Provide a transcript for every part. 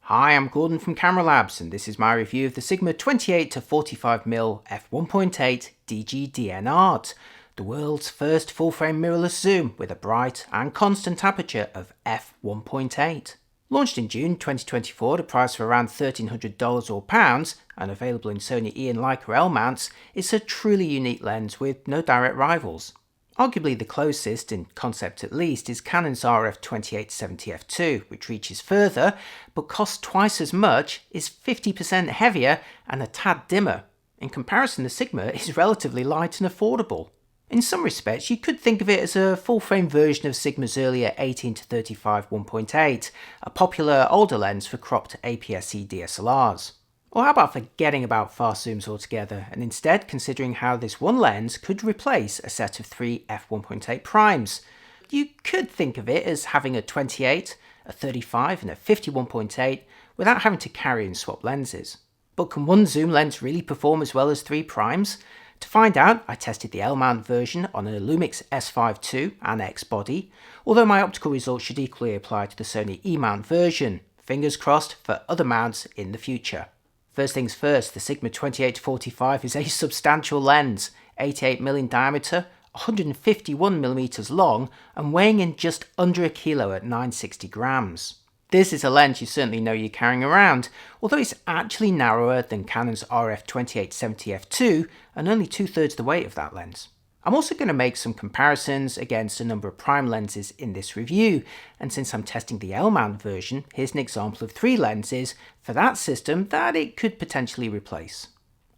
Hi, I'm Gordon from Camera Labs, and this is my review of the Sigma 28 to 45mm f1.8 DG-DN Art, the world's first full-frame mirrorless zoom with a bright and constant aperture of f1.8. Launched in June 2024 at a price of around $1,300 or pounds, and available in Sony E and Leica L mounts, it's a truly unique lens with no direct rivals. Arguably the closest, in concept at least, is Canon's RF2870 f2, which reaches further, but costs twice as much, is 50% heavier, and a tad dimmer. In comparison, the Sigma is relatively light and affordable. In some respects, you could think of it as a full-frame version of Sigma's earlier 18-35 1.8, a popular older lens for cropped APS-C DSLRs. Or how about forgetting about fast zooms altogether and instead considering how this one lens could replace a set of 3 f1.8 primes? You could think of it as having a 28, a 35 and a 51.8 without having to carry and swap lenses. But can one zoom lens really perform as well as 3 primes? To find out, I tested the L-mount version on a Lumix S5 II and X body, although my optical results should equally apply to the Sony E-mount version. Fingers crossed for other mounts in the future. First things first, the Sigma 28-45 is a substantial lens, 88mm in diameter, 151mm long, and weighing in just under a kilo at 960 grams. This is a lens you certainly know you're carrying around, although it's actually narrower than Canon's RF2870 f2 and only 2/3 the weight of that lens. I'm also going to make some comparisons against a number of prime lenses in this review, and since I'm testing the L-mount version, here's an example of 3 lenses for that system that it could potentially replace.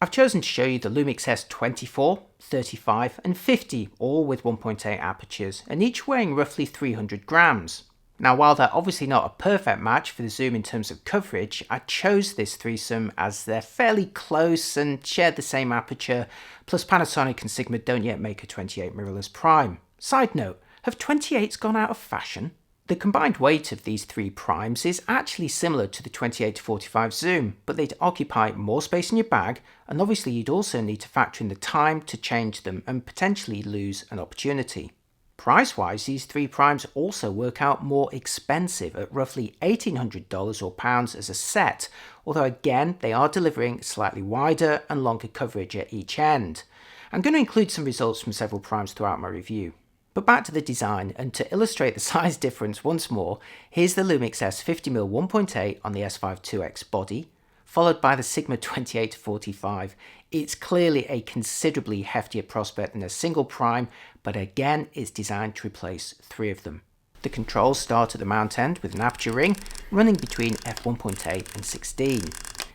I've chosen to show you the Lumix S24, 35 and 50, all with 1.8 apertures, and each weighing roughly 300 grams. Now, while they're obviously not a perfect match for the zoom in terms of coverage, I chose this threesome as they're fairly close and share the same aperture, plus Panasonic and Sigma don't yet make a 28 mirrorless prime. Side note, have 28s gone out of fashion? The combined weight of these 3 primes is actually similar to the 28-45 zoom, but they'd occupy more space in your bag, and obviously you'd also need to factor in the time to change them and potentially lose an opportunity. Price-wise, these 3 primes also work out more expensive at roughly $1,800 or pounds as a set, although again they are delivering slightly wider and longer coverage at each end. I'm going to include some results from several primes throughout my review. But back to the design, and to illustrate the size difference once more, here's the Lumix S50mm 1.8 on the S5 IIX body, followed by the Sigma 28-45. It's clearly a considerably heftier prospect than a single prime, but again it's designed to replace 3 of them. The controls start at the mount end with an aperture ring running between f1.8 and 16.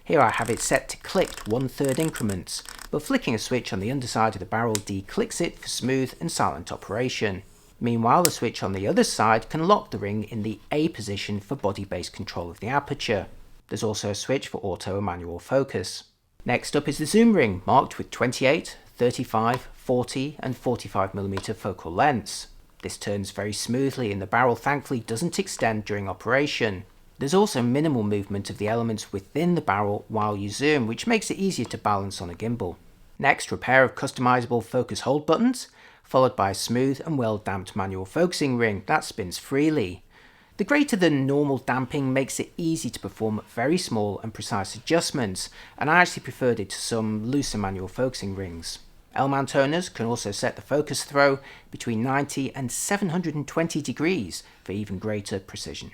Here I have it set to clicked 1/3 increments, but flicking a switch on the underside of the barrel declicks it for smooth and silent operation. Meanwhile, the switch on the other side can lock the ring in the A position for body-based control of the aperture. There's also a switch for auto and manual focus. Next up is the zoom ring, marked with 28, 35, 40 and 45mm focal lengths. This turns very smoothly and the barrel thankfully doesn't extend during operation. There's also minimal movement of the elements within the barrel while you zoom, which makes it easier to balance on a gimbal. Next are a pair of customizable focus hold buttons, followed by a smooth and well damped manual focusing ring that spins freely. The greater than normal damping makes it easy to perform very small and precise adjustments, and I actually preferred it to some looser manual focusing rings. L-mount owners can also set the focus throw between 90 and 720 degrees for even greater precision.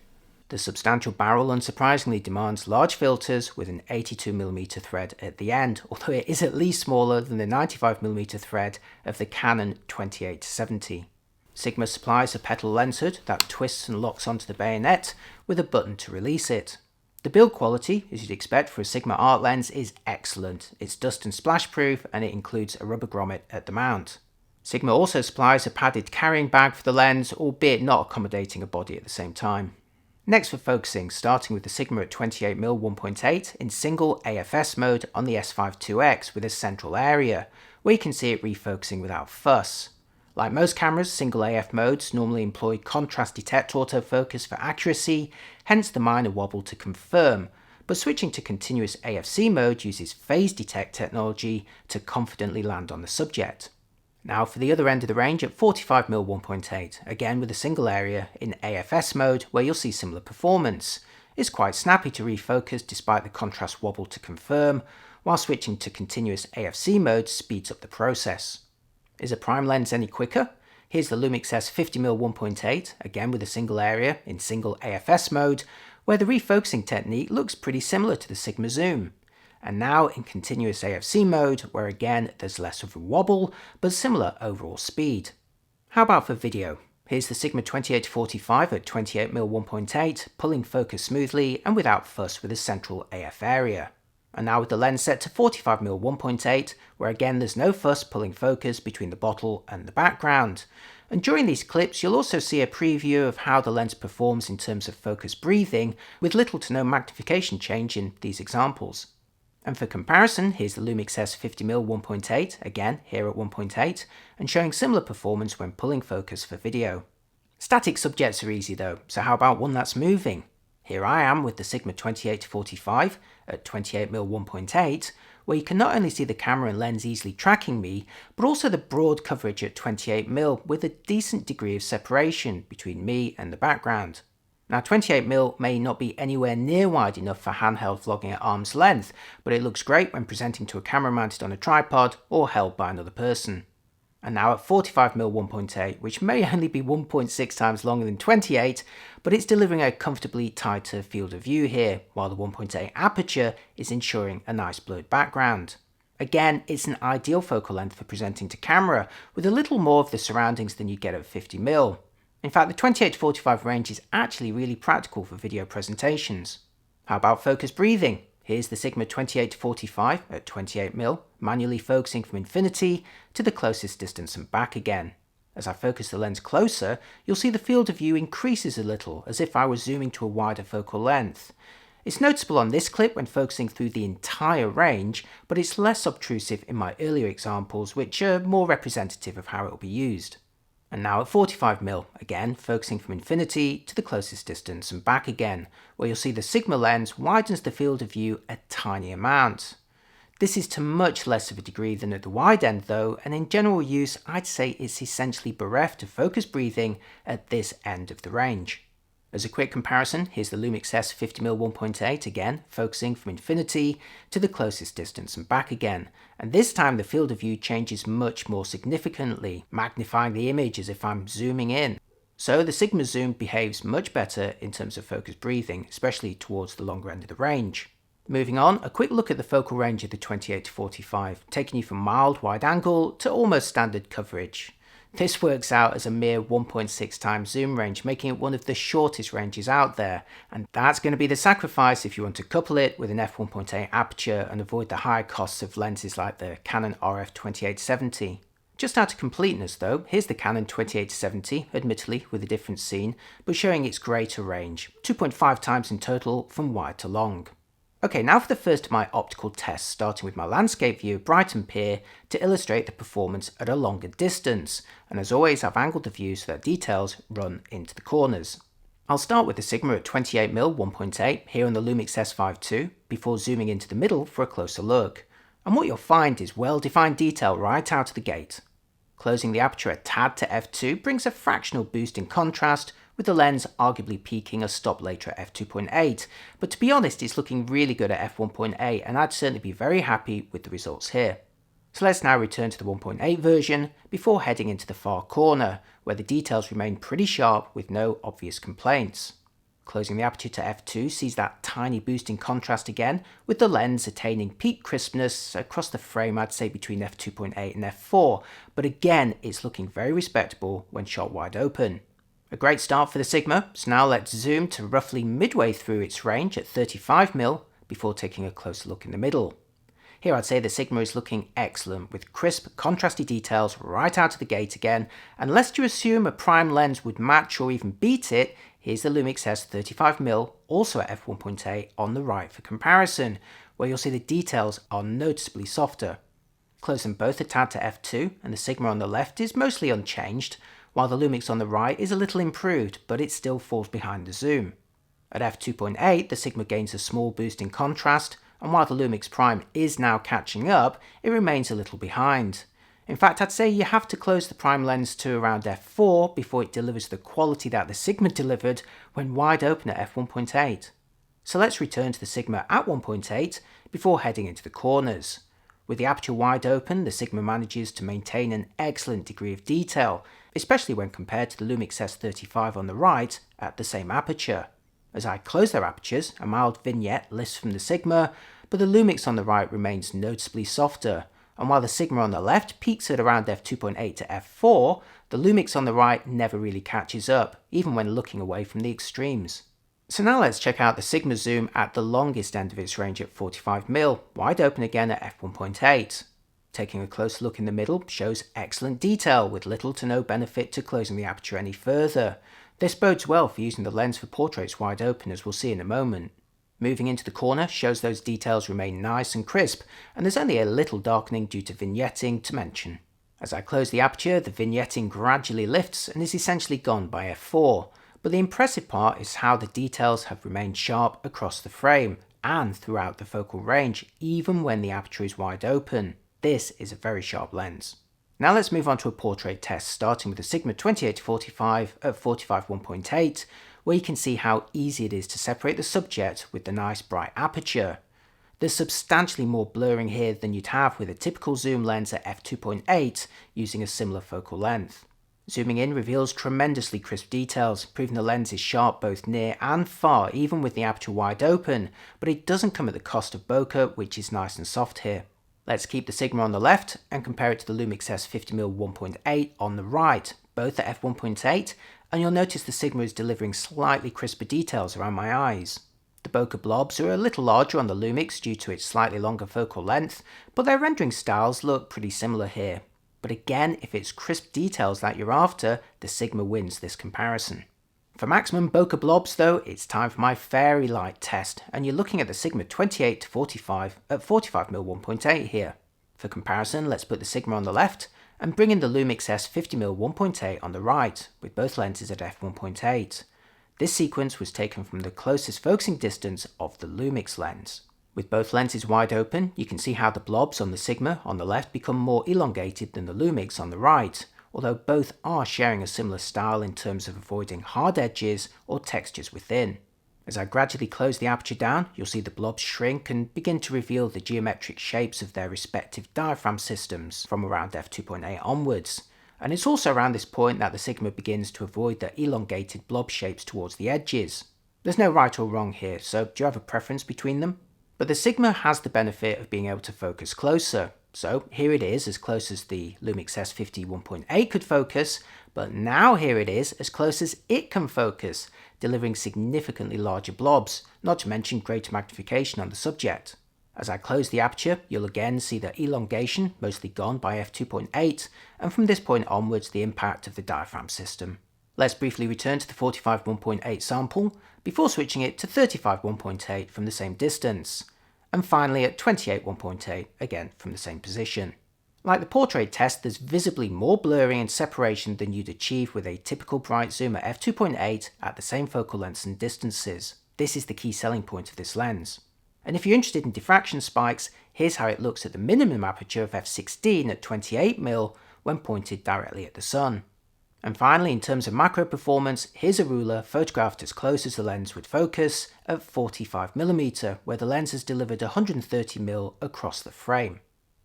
The substantial barrel unsurprisingly demands large filters with an 82mm thread at the end, although it is at least smaller than the 95mm thread of the Canon 2870. Sigma supplies a petal lens hood that twists and locks onto the bayonet with a button to release it. The build quality, as you'd expect for a Sigma art lens, is excellent. It's dust and splash proof and it includes a rubber grommet at the mount. Sigma also supplies a padded carrying bag for the lens, albeit not accommodating a body at the same time. Next for focusing, starting with the Sigma at 28mm 1.8 in single AFS mode on the S5 IIX with a central area, where you can see it refocusing without fuss. Like most cameras, single AF modes normally employ contrast detect autofocus for accuracy, hence the minor wobble to confirm, but switching to continuous AFC mode uses phase detect technology to confidently land on the subject. Now for the other end of the range at 45mm 1.8, again with a single area in AFS mode where you'll see similar performance. is quite snappy to refocus despite the contrast wobble to confirm, while switching to continuous AFC mode speeds up the process. Is a prime lens any quicker? Here's the Lumix S 50mm 1.8, again with a single area in single AFS mode, where the refocusing technique looks pretty similar to the Sigma zoom. And now in continuous AFC mode, where again there's less of a wobble, but similar overall speed. How about for video? Here's the Sigma 28-45 at 28mm 1.8, pulling focus smoothly and without fuss with a central AF area. And now with the lens set to 45mm 1.8, where again there's no fuss pulling focus between the bottle and the background. And during these clips you'll also see a preview of how the lens performs in terms of focus breathing, with little to no magnification change in these examples. And for comparison, here's the Lumix S 50mm 1.8, again here at 1.8, and showing similar performance when pulling focus for video. Static subjects are easy though, so how about one that's moving? Here I am with the Sigma 28-45 at 28mm 1.8, where you can not only see the camera and lens easily tracking me, but also the broad coverage at 28mm with a decent degree of separation between me and the background. Now 28mm may not be anywhere near wide enough for handheld vlogging at arm's length, but it looks great when presenting to a camera mounted on a tripod or held by another person. And now at 45mm 1.8, which may only be 1.6 times longer than 28, but it's delivering a comfortably tighter field of view here, while the 1.8 aperture is ensuring a nice blurred background. Again, it's an ideal focal length for presenting to camera, with a little more of the surroundings than you get at 50mm. In fact, the 28-45 range is actually really practical for video presentations. How about focus breathing? Here's the Sigma 28-45 at 28mm, manually focusing from infinity to the closest distance and back again. As I focus the lens closer, you'll see the field of view increases a little, as if I was zooming to a wider focal length. It's noticeable on this clip when focusing through the entire range, but it's less obtrusive in my earlier examples, which are more representative of how it will be used. And now at 45mm, again focusing from infinity to the closest distance and back again, where you'll see the Sigma lens widens the field of view a tiny amount. This is to much less of a degree than at the wide end though, and in general use I'd say it's essentially bereft of focus breathing at this end of the range. As a quick comparison, here's the Lumix S 50mm 1.8, again focusing from infinity to the closest distance and back again, and this time the field of view changes much more significantly, magnifying the image as if I'm zooming in. So the Sigma zoom behaves much better in terms of focus breathing, especially towards the longer end of the range. Moving on, a quick look at the focal range of the 28-45, taking you from mild wide angle to almost standard coverage. This works out as a mere 1.6 times zoom range, making it one of the shortest ranges out there, and that's going to be the sacrifice if you want to couple it with an f1.8 aperture and avoid the high costs of lenses like the Canon RF 2870. Just out of completeness though, here's the Canon 2870, admittedly with a different scene, but showing its greater range, 2.5 times in total from wide to long. Okay, now for the first of my optical tests, starting with my landscape view of Brighton Pier to illustrate the performance at a longer distance, and as always I've angled the view so that details run into the corners. I'll start with the Sigma at 28mm 1.8 here on the Lumix S5 II, before zooming into the middle for a closer look, and what you'll find is well-defined detail right out of the gate. Closing the aperture a tad to f2 brings a fractional boost in contrast, with the lens arguably peaking a stop later at f2.8, but to be honest it's looking really good at f1.8 and I'd certainly be very happy with the results here. So let's now return to the 1.8 version before heading into the far corner, where the details remain pretty sharp with no obvious complaints. Closing the aperture to f2 sees that tiny boost in contrast again, with the lens attaining peak crispness across the frame I'd say between f2.8 and f4, but again it's looking very respectable when shot wide open. A great start for the Sigma, so now let's zoom to roughly midway through its range at 35mm before taking a closer look in the middle. Here I'd say the Sigma is looking excellent, with crisp, contrasty details right out of the gate again, and lest you assume a prime lens would match or even beat it, here's the Lumix S 35mm, also at f1.8 on the right for comparison, where you'll see the details are noticeably softer. Close them both a tad to f2, and the Sigma on the left is mostly unchanged, while the Lumix on the right is a little improved, but it still falls behind the zoom. At f2.8, the Sigma gains a small boost in contrast, and while the Lumix Prime is now catching up, it remains a little behind. In fact, I'd say you have to close the prime lens to around f4 before it delivers the quality that the Sigma delivered when wide open at f1.8. So let's return to the Sigma at 1.8 before heading into the corners. With the aperture wide open, the Sigma manages to maintain an excellent degree of detail, especially when compared to the Lumix S35 on the right at the same aperture. As I close their apertures, a mild vignette lifts from the Sigma, but the Lumix on the right remains noticeably softer, and while the Sigma on the left peaks at around f2.8 to f4, the Lumix on the right never really catches up, even when looking away from the extremes. So now let's check out the Sigma zoom at the longest end of its range at 45mm, wide open again at f1.8. Taking a close look in the middle shows excellent detail with little to no benefit to closing the aperture any further. This bodes well for using the lens for portraits wide open, as we'll see in a moment. Moving into the corner shows those details remain nice and crisp, and there's only a little darkening due to vignetting to mention. As I close the aperture, the vignetting gradually lifts and is essentially gone by f4. But the impressive part is how the details have remained sharp across the frame and throughout the focal range, even when the aperture is wide open. This is a very sharp lens. Now let's move on to a portrait test, starting with the Sigma 28-45 at 45 1.8, where you can see how easy it is to separate the subject with the nice bright aperture. There's substantially more blurring here than you'd have with a typical zoom lens at f2.8 using a similar focal length. Zooming in reveals tremendously crisp details, proving the lens is sharp both near and far, even with the aperture wide open, but it doesn't come at the cost of bokeh, which is nice and soft here. Let's keep the Sigma on the left and compare it to the Lumix S50mm 1.8 on the right, both at f1.8, and you'll notice the Sigma is delivering slightly crisper details around my eyes. The bokeh blobs are a little larger on the Lumix due to its slightly longer focal length, but their rendering styles look pretty similar here. But again, if it's crisp details that you're after, the Sigma wins this comparison. For maximum bokeh blobs though, it's time for my fairy light test, and you're looking at the Sigma 28-45 at 45mm 1.8 here. For comparison, let's put the Sigma on the left and bring in the Lumix S50mm 1.8 on the right, with both lenses at f1.8. This sequence was taken from the closest focusing distance of the Lumix lens. With both lenses wide open, you can see how the blobs on the Sigma on the left become more elongated than the Lumix on the right, although both are sharing a similar style in terms of avoiding hard edges or textures within. As I gradually close the aperture down, you'll see the blobs shrink and begin to reveal the geometric shapes of their respective diaphragm systems from around f2.8 onwards. And it's also around this point that the Sigma begins to avoid the elongated blob shapes towards the edges. There's no right or wrong here, so do you have a preference between them? But the Sigma has the benefit of being able to focus closer. So here it is as close as the Lumix S50 1.8 could focus, but now here it is as close as it can focus, delivering significantly larger blobs, not to mention greater magnification on the subject. As I close the aperture, you'll again see the elongation mostly gone by f2.8, and from this point onwards the impact of the diaphragm system. Let's briefly return to the 45 1.8 sample, before switching it to 35 1.8 from the same distance, and finally at 28 1.8 again from the same position. Like the portrait test, there's visibly more blurring and separation than you'd achieve with a typical bright zoom at f2.8 at the same focal lengths and distances. This is the key selling point of this lens. And if you're interested in diffraction spikes, here's how it looks at the minimum aperture of f16 at 28mm when pointed directly at the sun. And finally, in terms of macro performance, here's a ruler photographed as close as the lens would focus at 45mm, where the lens has delivered 130mm across the frame.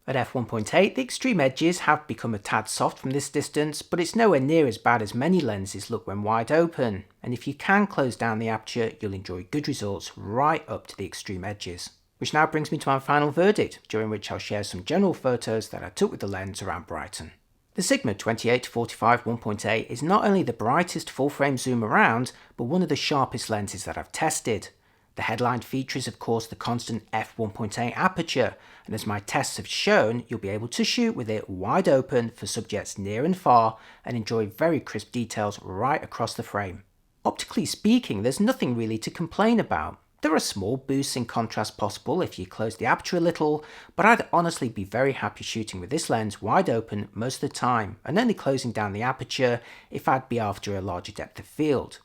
At f1.8, the extreme edges have become a tad soft from this distance, but it's nowhere near as bad as many lenses look when wide open, and if you can close down the aperture, you'll enjoy good results right up to the extreme edges. Which now brings me to my final verdict, during which I'll share some general photos that I took with the lens around Brighton. The Sigma 28-45 1.8 is not only the brightest full-frame zoom around, but one of the sharpest lenses that I've tested. The headline feature is of course the constant f1.8 aperture, and as my tests have shown, you'll be able to shoot with it wide open for subjects near and far and enjoy very crisp details right across the frame. Optically speaking, there's nothing really to complain about. There are small boosts in contrast possible if you close the aperture a little, but I'd honestly be very happy shooting with this lens wide open most of the time and only closing down the aperture if I'd be after a larger depth of field.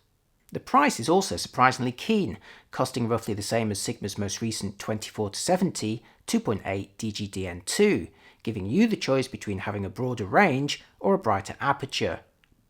The price is also surprisingly keen, costing roughly the same as Sigma's most recent 24-70 2.8 DGDN2, giving you the choice between having a broader range or a brighter aperture.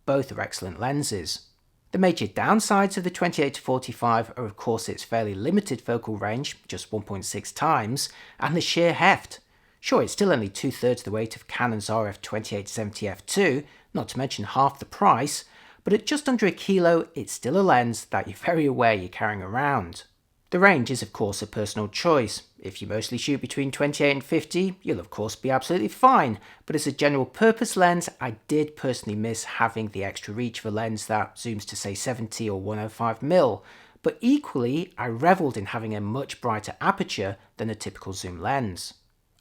Both are excellent lenses. The major downsides of the 28 to 45 are of course its fairly limited focal range, just 1.6 times, and the sheer heft. Sure, it's still only 2/3 the weight of Canon's RF 2870 f2, not to mention half the price, but at just under a kilo, it's still a lens that you're very aware you're carrying around. The range is of course a personal choice. If you mostly shoot between 28 and 50, you'll of course be absolutely fine, but as a general purpose lens, I did personally miss having the extra reach of a lens that zooms to say 70 or 105mm, but equally I revelled in having a much brighter aperture than a typical zoom lens.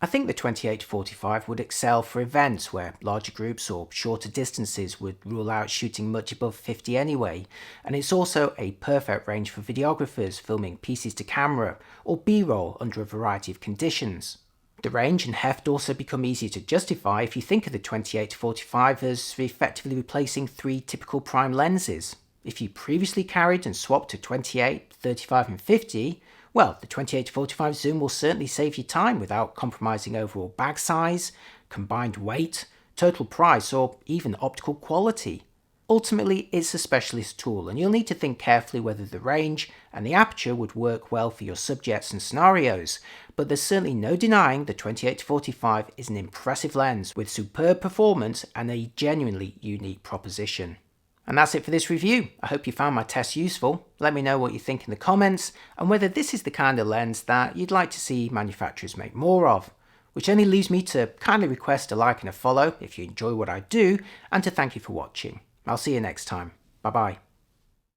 I think the 28 to 45 would excel for events where larger groups or shorter distances would rule out shooting much above 50 anyway, and it's also a perfect range for videographers filming pieces to camera or B-roll under a variety of conditions. The range and heft also become easier to justify if you think of the 28 to 45 as effectively replacing 3 typical prime lenses. If you previously carried and swapped to 28, 35 and 50, well, the 28 to 45 zoom will certainly save you time without compromising overall bag size, combined weight, total price, or even optical quality. Ultimately, it's a specialist tool, and you'll need to think carefully whether the range and the aperture would work well for your subjects and scenarios, but there's certainly no denying the 28 to 45 is an impressive lens with superb performance and a genuinely unique proposition. And that's it for this review. I hope you found my test useful. Let me know what you think in the comments and whether this is the kind of lens that you'd like to see manufacturers make more of. Which only leaves me to kindly request a like and a follow if you enjoy what I do, and to thank you for watching. I'll see you next time. Bye bye.